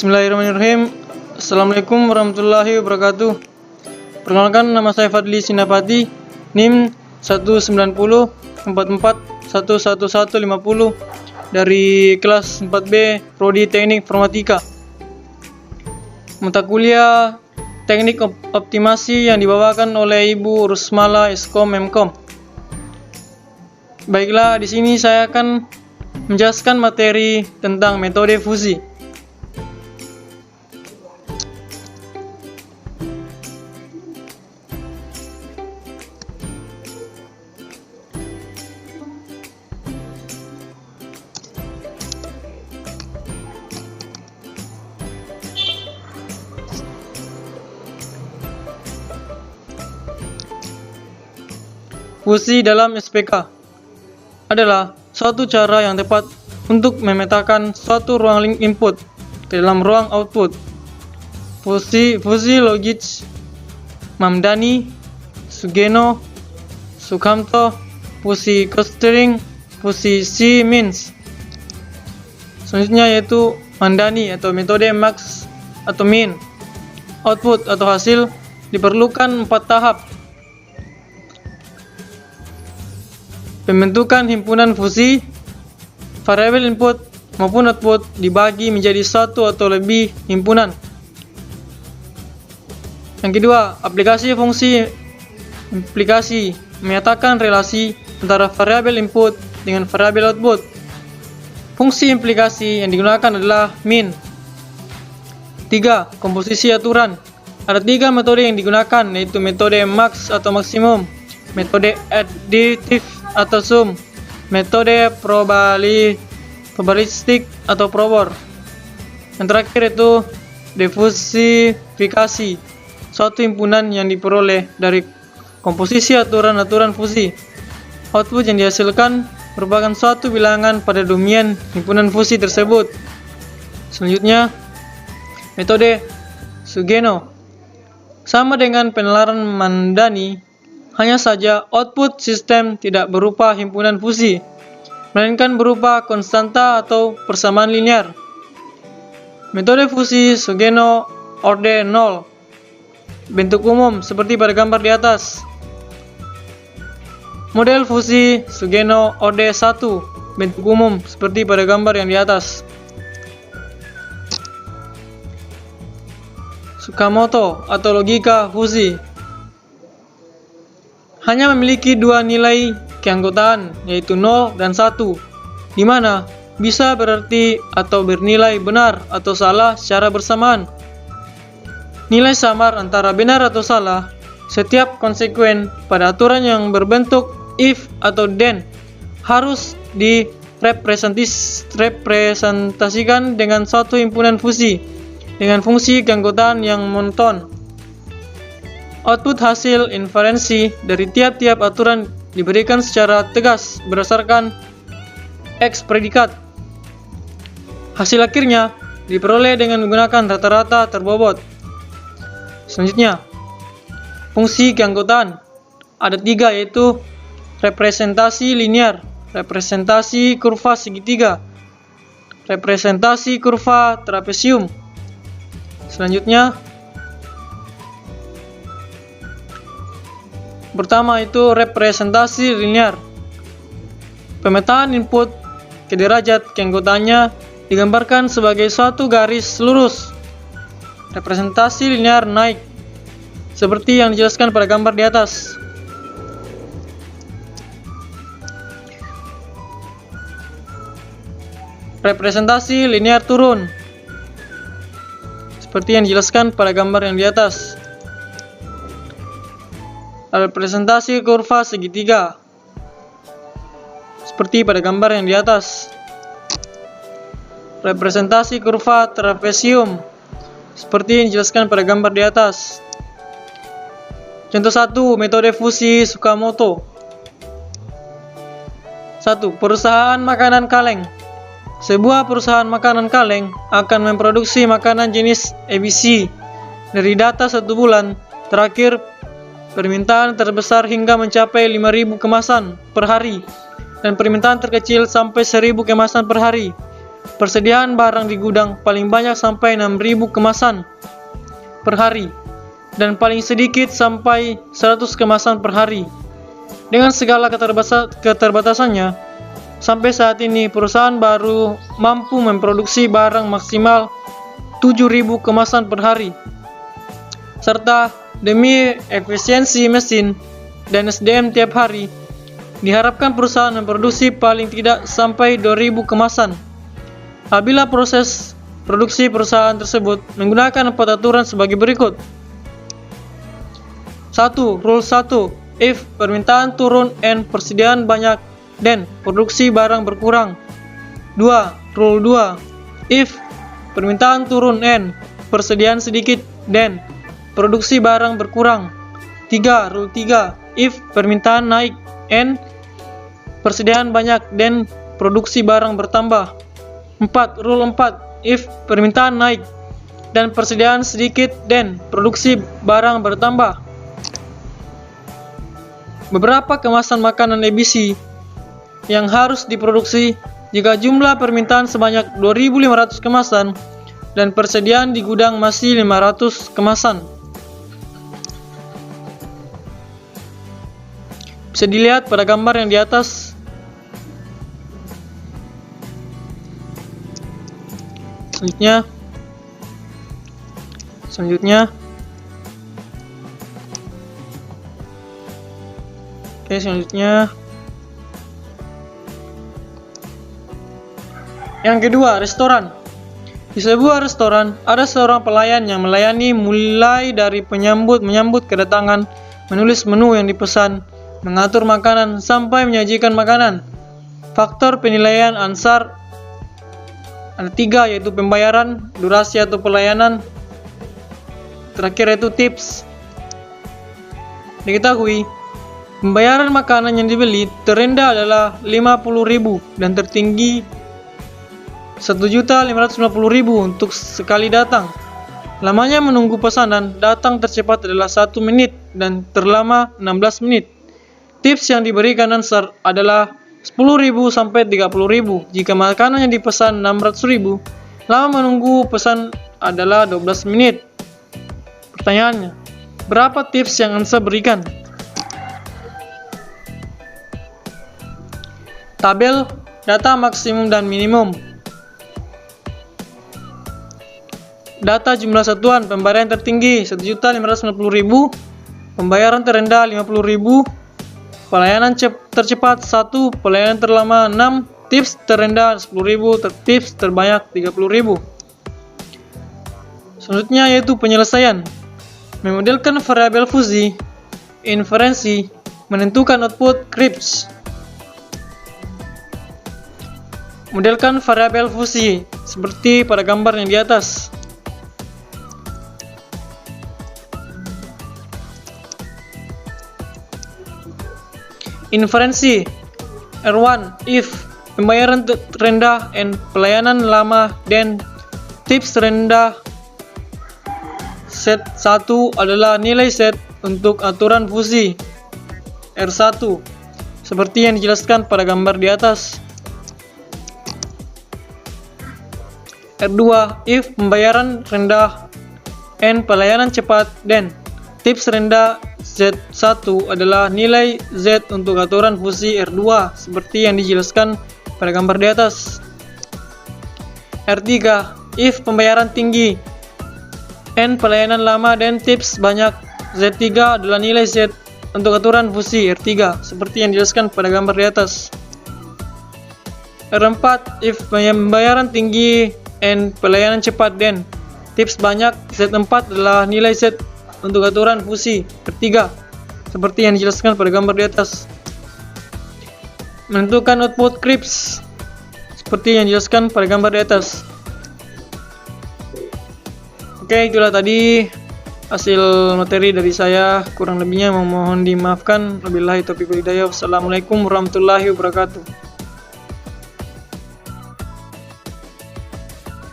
Bismillahirrahmanirrahim. Assalamualaikum warahmatullahi wabarakatuh. Perkenalkan, nama saya Fadli Sinapati, NIM 19044111150 dari kelas 4B Prodi Teknik Informatika. Mata kuliah Teknik Optimasi yang dibawakan oleh Ibu Rusmala Eskom Memkom. Baiklah, di sini saya akan menjelaskan materi tentang metode fusi. Fusi dalam SPK adalah suatu cara yang tepat untuk memetakan suatu ruang link input ke dalam ruang output. Fusi logik Mamdani, Sugeno, Sukamto, fusi clustering, fusi C-means. Selanjutnya yaitu Mamdani atau metode max atau min. Output atau hasil diperlukan 4 tahap. Pembentukan himpunan fusi, variabel input maupun output dibagi menjadi satu atau lebih himpunan. Yang kedua, aplikasi fungsi implikasi menyatakan relasi antara variabel input dengan variabel output. Fungsi implikasi yang digunakan adalah min. 3. Komposisi aturan. Ada 3 metode yang digunakan, yaitu metode max atau maksimum, metode additif atau sum, metode probabilistik atau probor. Yang terakhir itu diversifikasi, suatu himpunan yang diperoleh dari komposisi aturan-aturan fusi. Output yang dihasilkan merupakan suatu bilangan pada domain himpunan fusi tersebut. Selanjutnya, metode Sugeno sama dengan penalaran Mamdani. Hanya saja output sistem tidak berupa himpunan fusi, melainkan berupa konstanta atau persamaan linear. Metode fusi Sugeno orde 0. Bentuk umum seperti pada gambar di atas. Model fusi Sugeno orde 1. Bentuk umum seperti pada gambar yang di atas. Sukamoto atau logika fusi hanya memiliki 2 nilai keanggotaan, yaitu 0 dan 1, di mana bisa berarti atau bernilai benar atau salah secara bersamaan. Nilai samar antara benar atau salah setiap konsekuen pada aturan yang berbentuk if atau then harus direpresentasikan dengan suatu himpunan fusi dengan fungsi keanggotaan yang monoton. Output hasil inferensi dari tiap-tiap aturan diberikan secara tegas berdasarkan X predikat. Hasil akhirnya diperoleh dengan menggunakan rata-rata terbobot. Selanjutnya, fungsi keanggotaan ada 3, yaitu representasi linear, representasi kurva segitiga, representasi kurva trapesium. Selanjutnya, pertama itu representasi linear. Pemetaan input ke derajat keanggotaannya digambarkan sebagai suatu garis lurus. Representasi linear naik, seperti yang dijelaskan pada gambar di atas. Representasi linear turun, seperti yang dijelaskan pada gambar yang di atas. Representasi kurva segitiga, seperti pada gambar yang di atas. Representasi kurva trapesium, seperti yang dijelaskan pada gambar di atas. Contoh 1, metode fusi Sukamoto. 1. Perusahaan makanan kaleng. Sebuah perusahaan makanan kaleng akan memproduksi makanan jenis ABC. Dari data 1 bulan terakhir, permintaan terbesar hingga mencapai 5.000 kemasan per hari dan permintaan terkecil sampai 1.000 kemasan per hari. Persediaan barang di gudang paling banyak sampai 6.000 kemasan per hari dan paling sedikit sampai 100 kemasan per hari. Dengan segala keterbatasannya, sampai saat ini perusahaan baru mampu memproduksi barang maksimal 7.000 kemasan per hari. Serta demi efisiensi mesin dan SDM tiap hari, diharapkan perusahaan memproduksi paling tidak sampai 2.000 kemasan. Apabila proses produksi perusahaan tersebut menggunakan 4 aturan sebagai berikut. 1. Rule 1. If permintaan turun and persediaan banyak, then produksi barang berkurang. 2. Rule 2. If permintaan turun and persediaan sedikit, then produksi barang berkurang. 3. Rule 3. If permintaan naik and persediaan banyak, then produksi barang bertambah. 4. Rule 4. If permintaan naik dan persediaan sedikit, then produksi barang bertambah. Beberapa kemasan makanan ABC yang harus diproduksi jika jumlah permintaan sebanyak 2.500 kemasan dan persediaan di gudang masih 500 kemasan. Bisa dilihat pada gambar yang di atas. Selanjutnya yang kedua, restoran. Di sebuah restoran ada seorang pelayan yang melayani mulai dari menyambut kedatangan, menulis menu yang dipesan, mengatur makanan sampai menyajikan makanan. Faktor penilaian Ansar ada 3, yaitu pembayaran, durasi atau pelayanan, terakhir yaitu tips. Diketahui, pembayaran makanan yang dibeli terendah adalah 50.000 dan tertinggi 1.550.000 untuk sekali datang. Lamanya menunggu pesanan, datang tercepat adalah 1 menit dan terlama 16 menit. Tips yang diberikan Ansar adalah 10.000 sampai 30.000 jika makanan yang dipesan 600.000. Lama menunggu pesan adalah 12 menit. Pertanyaannya, berapa tips yang Ansar berikan? Tabel data maksimum dan minimum. Data jumlah satuan pembayaran tertinggi 1.550.000, pembayaran terendah 50.000, pelayanan tercepat 1, pelayanan terlama 6, tips terendah 10.000, tips terbanyak 30.000. Selanjutnya yaitu penyelesaian. Memodelkan variabel fuzzy, inferensi, menentukan output CRISP. Modelkan variabel fuzzy seperti pada gambar yang di atas. Inferensi R1 if pembayaran rendah and pelayanan lama, then tips rendah. Set 1 adalah nilai set untuk aturan fuzzy R1 seperti yang dijelaskan pada gambar di atas. R2 if pembayaran rendah and pelayanan cepat, then tips rendah Z1 adalah nilai Z untuk aturan fuzzy R2 seperti yang dijelaskan pada gambar di atas. R3 if pembayaran tinggi and pelayanan lama dan tips banyak, Z3 adalah nilai Z untuk aturan fuzzy R3 seperti yang dijelaskan pada gambar di atas. R4 if pembayaran tinggi and pelayanan cepat dan tips banyak, Z4 adalah nilai Z untuk aturan fuzzy R3 seperti yang dijelaskan pada gambar di atas. Menentukan output CRISP seperti yang dijelaskan pada gambar di atas. Oke, itulah tadi hasil materi dari saya. Kurang lebihnya mohon dimaafkan. Wabillahi taufiq wal hidayah. Wassalamualaikum warahmatullahi wabarakatuh.